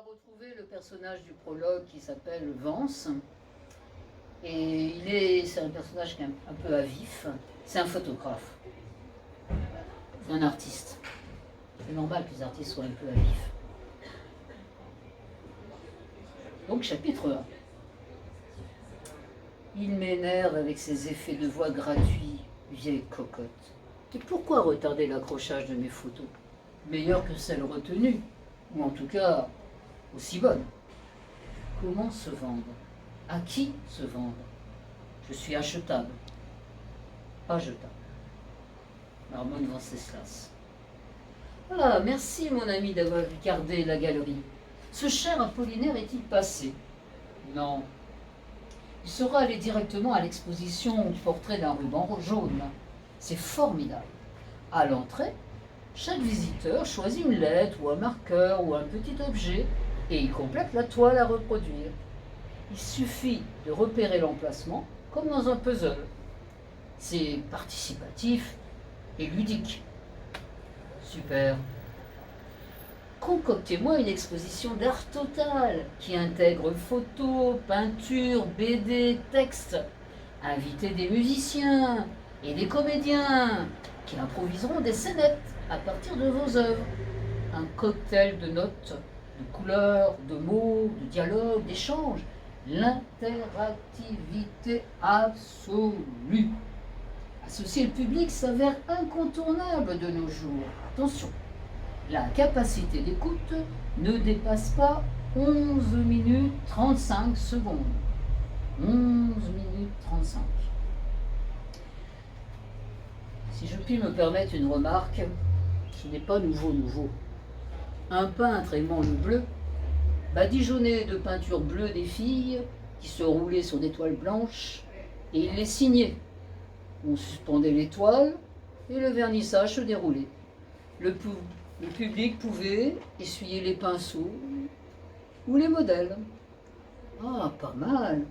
retrouver le personnage du prologue qui s'appelle Vance. Et c'est un personnage qui est un peu à vif. C'est un photographe. C'est un artiste. C'est normal que les artistes soient un peu à vif. Donc, chapitre 1. Il m'énerve avec ses effets de voix gratuits, vieille cocotte. Et pourquoi retarder l'accrochage de mes photos? Meilleures que celles retenues, ou en tout cas aussi bonnes. Comment se vendre? À qui se vendre? Je suis achetable, pas jetable. Marmonne Venceslas. Ah, merci mon ami d'avoir regardé la galerie. Ce cher Apollinaire est-il passé? Non. Il sera allé directement à l'exposition Portrait d'un ruban jaune. C'est formidable. À l'entrée, chaque visiteur choisit une lettre ou un marqueur ou un petit objet et il complète la toile à reproduire. Il suffit de repérer l'emplacement comme dans un puzzle. C'est participatif et ludique. Super. Concoctez-moi une exposition d'art total qui intègre photos, peintures, BD, textes. Invitez des musiciens et des comédiens qui improviseront des scénettes à partir de vos œuvres. Un cocktail de notes, de couleurs, de mots, de dialogues, d'échanges. L'interactivité absolue. Associer le public s'avère incontournable de nos jours. Attention, la capacité d'écoute ne dépasse pas 11 minutes 35 secondes. 11 minutes 35. Si je puis me permettre une remarque, ce n'est pas nouveau. Un peintre aimant le bleu badigeonnait de peinture bleue des filles qui se roulaient sur des toiles blanches et il les signait. On suspendait les toiles et le vernissage se déroulait. Le public pouvait essuyer les pinceaux ou les modèles. Ah, pas mal.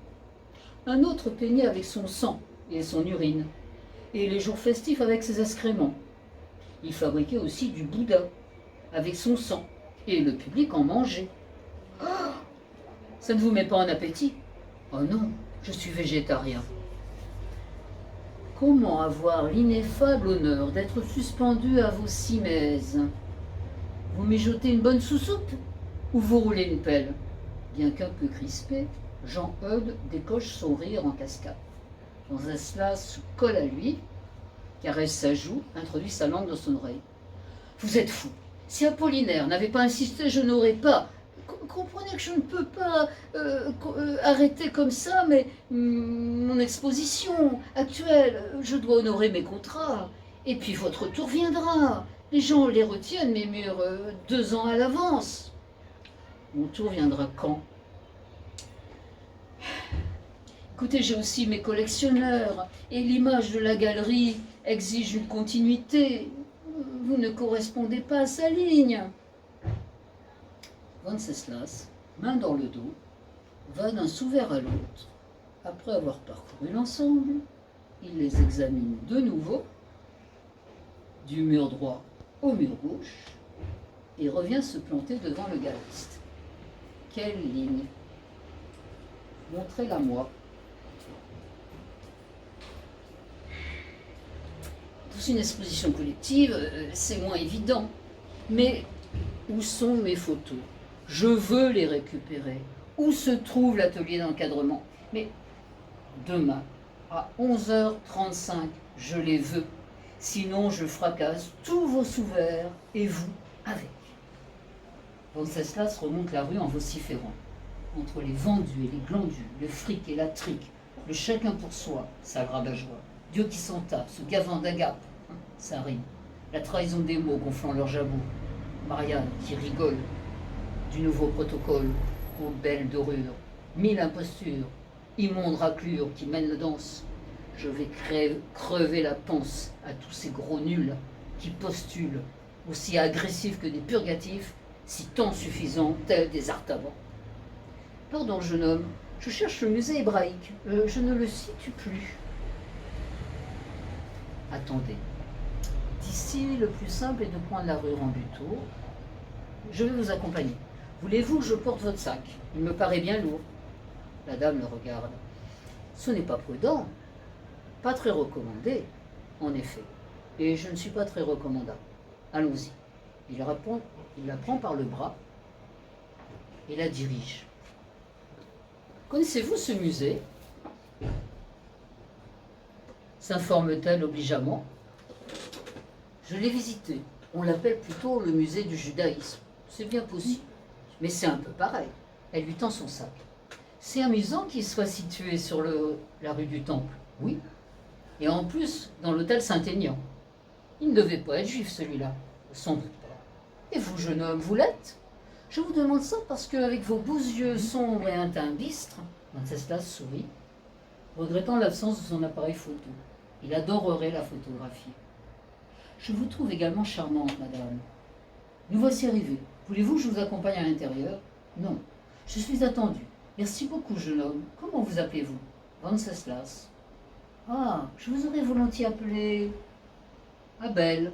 Un autre peignait avec son sang et son urine, et les jours festifs avec ses excréments. Il fabriquait aussi du Bouddha avec son sang, et le public en mangeait. Ah, ça ne vous met pas en appétit? Oh non, je suis végétarien. Comment avoir l'ineffable honneur d'être suspendu à vos simèses? Vous mijotez une bonne sous-soupe ou vous roulez une pelle? Bien qu'un peu crispé, Jean-Eudes décoche son rire en cascade. Venceslas se colle à lui, caresse sa joue, introduit sa langue dans son oreille. Vous êtes fou. Si Apollinaire n'avait pas insisté, je n'aurais pas. Comprenez que je ne peux pas arrêter comme ça, mais mon exposition actuelle, je dois honorer mes contrats. Et puis votre tour viendra. Les gens les retiennent, mes murs, 2 ans à l'avance. Mon tour viendra quand? Écoutez, j'ai aussi mes collectionneurs, et l'image de la galerie exige une continuité. Vous ne correspondez pas à sa ligne. Venceslas, main dans le dos, va d'un sous-verre à l'autre. Après avoir parcouru l'ensemble, il les examine de nouveau, du mur droit au mur gauche, et revient se planter devant le galeriste. Quelle ligne? Montrez-la-moi. Dans une exposition collective, c'est moins évident. Mais où sont mes photos? Je veux les récupérer. Où se trouve l'atelier d'encadrement? Mais demain, à 11h35, je les veux. Sinon, je fracasse tous vos sous-verres et vous avec. Venceslas remonte la rue en vociférant. Entre les vendus et les glandus, le fric et la trique, le chacun pour soi, ça rabat-joie. Dieu qui s'en tape, ce gavin d'Agape, ça rime. La trahison des mots gonflant leurs jabots. Marianne qui rigole. Du nouveau protocole aux belles dorures. 1000 impostures, immondes raclures qui mènent la danse. Je vais crever la panse à tous ces gros nuls qui postulent, aussi agressifs que des purgatifs, si tant suffisants, tels des artavans. Pardon, jeune homme, je cherche le musée hébraïque. Je ne le situe plus. Attendez. D'ici, le plus simple est de prendre la rue Rambuteau. Je vais vous accompagner. Voulez-vous que je porte votre sac? Il me paraît bien lourd. La dame le regarde. Ce n'est pas prudent, pas très recommandé, en effet. Et je ne suis pas très recommandable. Allons-y. Il la prend par le bras et la dirige. Connaissez-vous ce musée? S'informe-t-elle obligeamment. Je l'ai visité. On l'appelle plutôt le musée du judaïsme. C'est bien possible. Mais c'est un peu pareil. Elle lui tend son sac. C'est amusant qu'il soit situé sur la rue du Temple. Oui. Et en plus, dans l'hôtel Saint-Aignan. Il ne devait pas être juif, celui-là. Sans doute pas. Et vous, jeune homme, vous l'êtes? Je vous demande ça parce qu'avec vos beaux yeux sombres et un teint bistre, Wenceslas sourit, regrettant l'absence de son appareil photo. Il adorerait la photographie. Je vous trouve également charmante, madame. Nous voici arrivés. Voulez-vous que je vous accompagne à l'intérieur? Non. Je suis attendu. Merci beaucoup, jeune homme. Comment vous appelez-vous? Wenceslas. Ah, je vous aurais volontiers appelé Abel,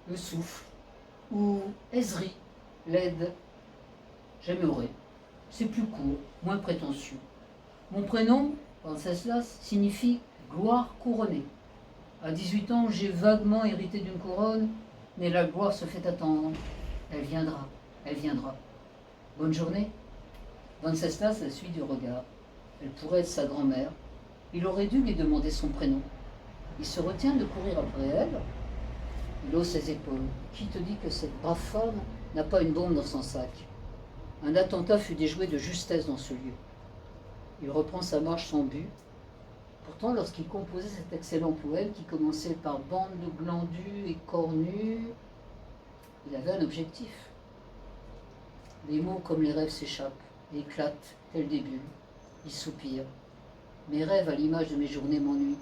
le souffle, ou Ezri, l'aide. J'aimerais. C'est plus court, moins prétentieux. Mon prénom, Wenceslas, signifie gloire couronnée. À 18 ans, j'ai vaguement hérité d'une couronne, mais la gloire se fait attendre. Elle viendra, elle viendra. Bonne journée. Wenceslas la suit du regard. Elle pourrait être sa grand-mère. Il aurait dû lui demander son prénom. Il se retient de courir après elle. Il hausse ses épaules. Qui te dit que cette brave femme n'a pas une bombe dans son sac? Un attentat fut déjoué de justesse dans ce lieu. Il reprend sa marche sans but. Pourtant, lorsqu'il composait cet excellent poème qui commençait par bande de glandus et cornus, il avait un objectif. Les mots comme les rêves s'échappent et éclatent tels des bulles. Il soupire. Mes rêves à l'image de mes journées m'ennuient.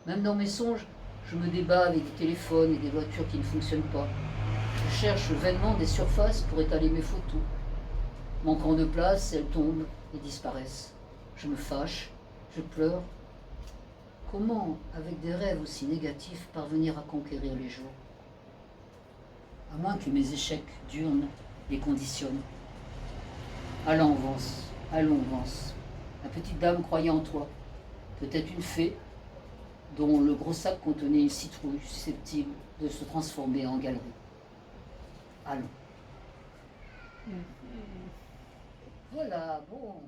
Même dans mes songes, je me débat avec des téléphones et des voitures qui ne fonctionnent pas. Je cherche vainement des surfaces pour étaler mes photos. Manquant de place, elles tombent et disparaissent. Je me fâche, je pleure. Comment, avec des rêves aussi négatifs, parvenir à conquérir les jours? À moins que mes échecs diurnes les conditionnent. Allons, Vance, allons, Vance. La petite dame croyait en toi. Peut-être une fée dont le gros sac contenait une citrouille susceptible de se transformer en galerie. Allons. Voilà, bon.